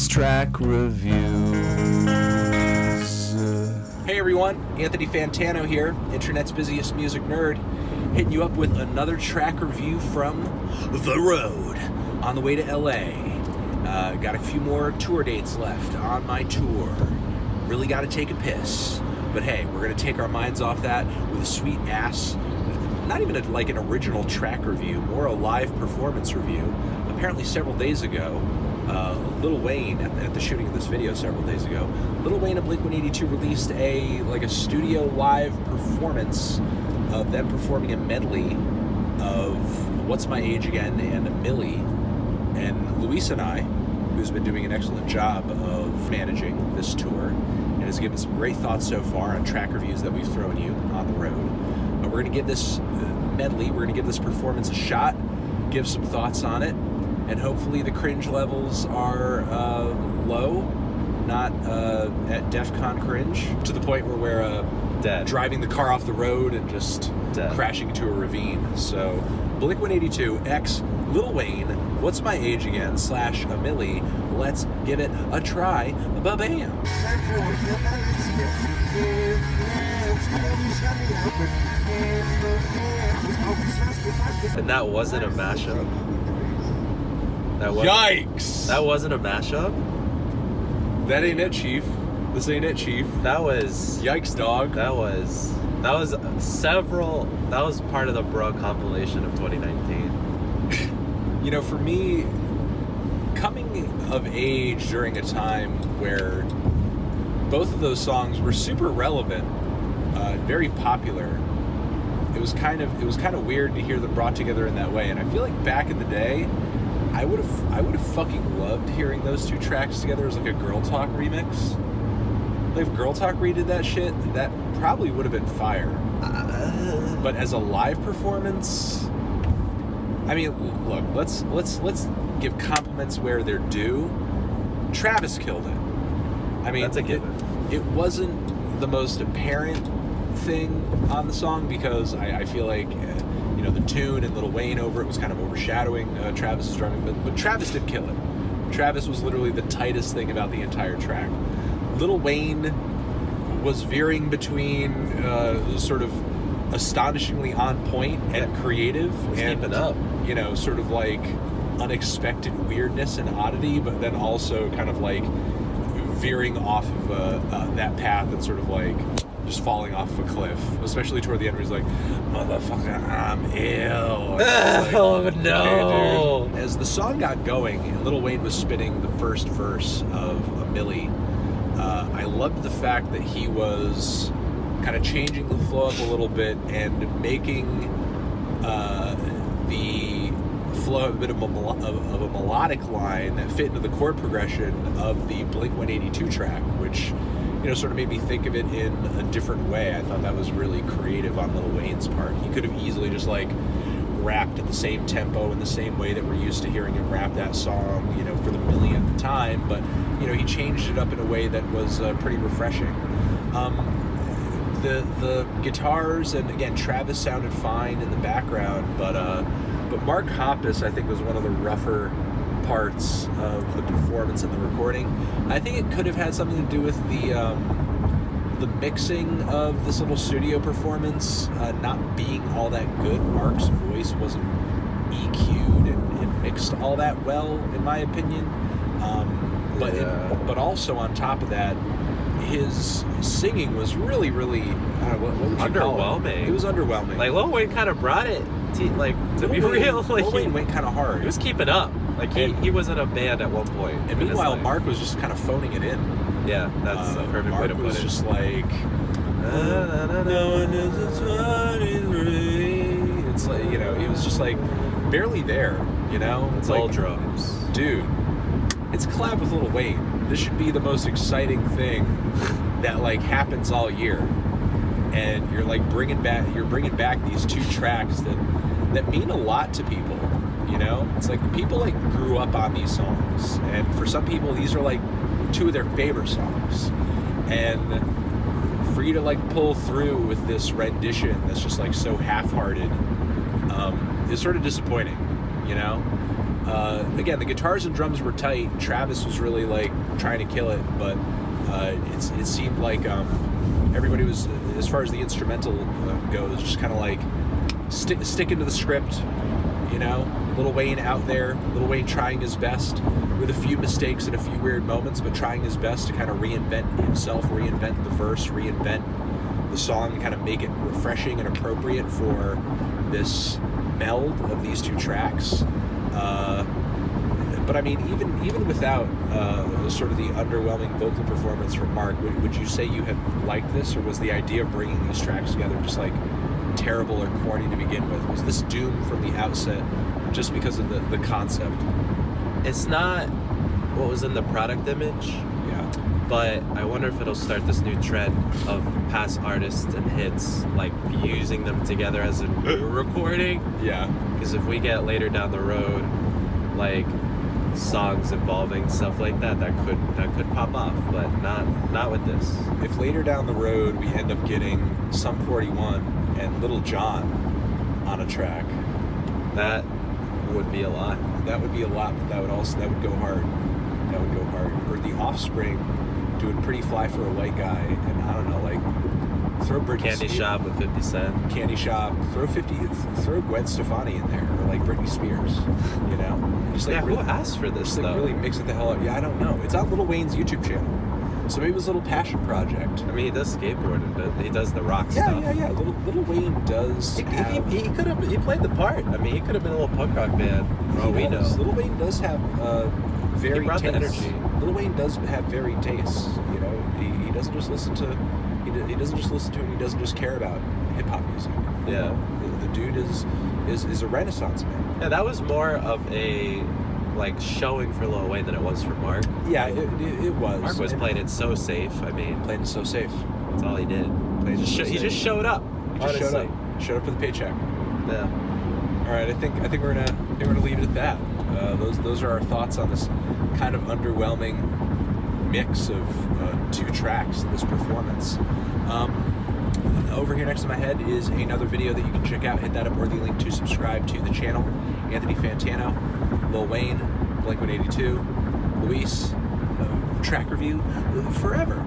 Track Reviews. Hey everyone, Anthony Fantano here, internet's busiest music nerd, hitting you up with another track review from the road on the way to LA. Got a few more tour dates left on my tour. Really got to take a piss, but hey, we're gonna take our minds off that with a sweet ass, not even like an original track review, more a live performance review. Apparently several days ago, Lil Wayne, at the shooting of this video several days ago, Lil Wayne of blink-182 released a studio live performance of them performing a medley of What's My Age Again and Milli. And Luis and I, who's been doing an excellent job of managing this tour and has given some great thoughts so far on track reviews that we've thrown you on the road. We're going to give this medley, we're going to give this performance a shot, give some thoughts on it, and hopefully the cringe levels are low, not at DEFCON cringe, to the point where we're driving the car off the road and just crashing into a ravine. So blink-182 x Lil Wayne, What's My Age Again / a Milli. Let's give it a try. Ba-bam! And that wasn't a mashup. Yikes! That wasn't a mashup? That ain't it, Chief. This ain't it, Chief. That was... Yikes, dog. That was part of the Bro compilation of 2019. You know, for me, coming of age during a time where both of those songs were super relevant, very popular, it was kind of weird to hear them brought together in that way. And I feel like back in the day, I would have fucking loved hearing those two tracks together as like a Girl Talk remix. Like if Girl Talk redid that shit, that probably would have been fire. But as a live performance, I mean, look, let's give compliments where they're due. Travis killed it. I mean, that's a given. It wasn't the most apparent thing on the song because I feel like the tune and Lil Wayne over it was kind of overshadowing Travis's drumming, but Travis did kill it. Travis was literally the tightest thing about the entire track. Lil Wayne was veering between sort of astonishingly on point and creative and keeping up. Sort of like unexpected weirdness and oddity, but then also kind of like veering off of that path and sort of like just falling off a cliff, especially toward the end where he's like, motherfucker, I'm ill. Like, oh no. Okay, as the song got going and Lil Wayne was spitting the first verse of a Milli, I loved the fact that he was kind of changing the flow up a little bit and making the flow a bit of a melodic line that fit into the chord progression of the blink-182 track, which sort of made me think of it in a different way. I thought that was really creative on Lil Wayne's part. He could have easily just like rapped at the same tempo in the same way that we're used to hearing him rap that song, for the millionth time, but he changed it up in a way that was pretty refreshing. The guitars, and again, Travis sounded fine in the background, but Mark Hoppus, I think, was one of the rougher parts of the performance and the recording. I think it could have had something to do with the mixing of this little studio performance not being all that good. Mark's voice wasn't EQ'd and mixed all that well, in my opinion. But also on top of that, his singing was really, really what would you call it? It was underwhelming. Like Lil Wayne kind of brought it to be real. Like Lil Wayne went kind of hard. He was keeping up. Like he was in a band at one point. And meanwhile, Mark was just kind of phoning it in. Yeah, that's a perfect Mark way to put it. Mark was just like, no one is 23. It's like, he was just like barely there. It's all like drums, dude. It's a collab with Lil Wayne. This should be the most exciting thing that like happens all year. And you're like bringing back these two tracks that mean a lot to people. It's like people like grew up on these songs, and for some people these are like two of their favorite songs. And for you to like pull through with this rendition that's just like so half-hearted is sort of disappointing, Again, the guitars and drums were tight. Travis was really like trying to kill it, but it seemed like everybody was, as far as the instrumental goes, just kind of like sticking to the script. You know, Lil Wayne out there, Lil Wayne trying his best with a few mistakes and a few weird moments, but trying his best to kind of reinvent himself, reinvent the verse, reinvent the song, and kind of make it refreshing and appropriate for this meld of these two tracks. But I mean, even without sort of the underwhelming vocal performance from Mark, would you say you had liked this, or was the idea of bringing these tracks together just like terrible or corny to begin with? Was this doomed from the outset just because of the concept? It's not what was in the product image. Yeah. But I wonder if it'll start this new trend of past artists and hits, like fusing them together as a new recording. Yeah. Because if we get later down the road, like songs involving stuff like that could pop off, but not with this. If later down the road we end up getting Sum 41 and Little John on a track, that would be a lot. That would be a lot, but that would go hard. That would go hard. Or The Offspring doing Pretty Fly for a White Guy, and I don't know, like throw Britney Candy Spears, Shop with 50 Cent. Candy Shop, throw Gwen Stefani in there, or like Britney Spears, you know? Just like Yeah, really, who asked for this just like though? really mix it the hell up. Yeah, I don't know. It's on Lil Wayne's YouTube channel, so maybe it was a little passion project. I mean, he does skateboard, but he does the rock Yeah, stuff. yeah. Little Wayne does. He played the part. I mean, he could have been a little punk rock band, for all we know. Little Wayne does have varied He brought the tastes. energy. Little Wayne does have varied tastes. You know, he doesn't just listen to. He doesn't just listen to, and he doesn't just care about hip hop music. You Yeah. know? The dude is a renaissance man. Yeah, that was more of a like showing for Lil Wayne than it was for Mark. Yeah, it was. Mark was And playing it so safe. I mean, playing it so safe. that's all he did. Playing it so He safe. just showed up. He just showed honestly. up. Showed up for the paycheck. Yeah. All right, I think we're gonna leave it at that. Those are our thoughts on this kind of underwhelming mix of two tracks in this performance. Over here next to my head is another video that you can check out. Hit that up or the link to subscribe to the channel. Anthony Fantano, Lil Wayne, blink-182, Luis, track review forever.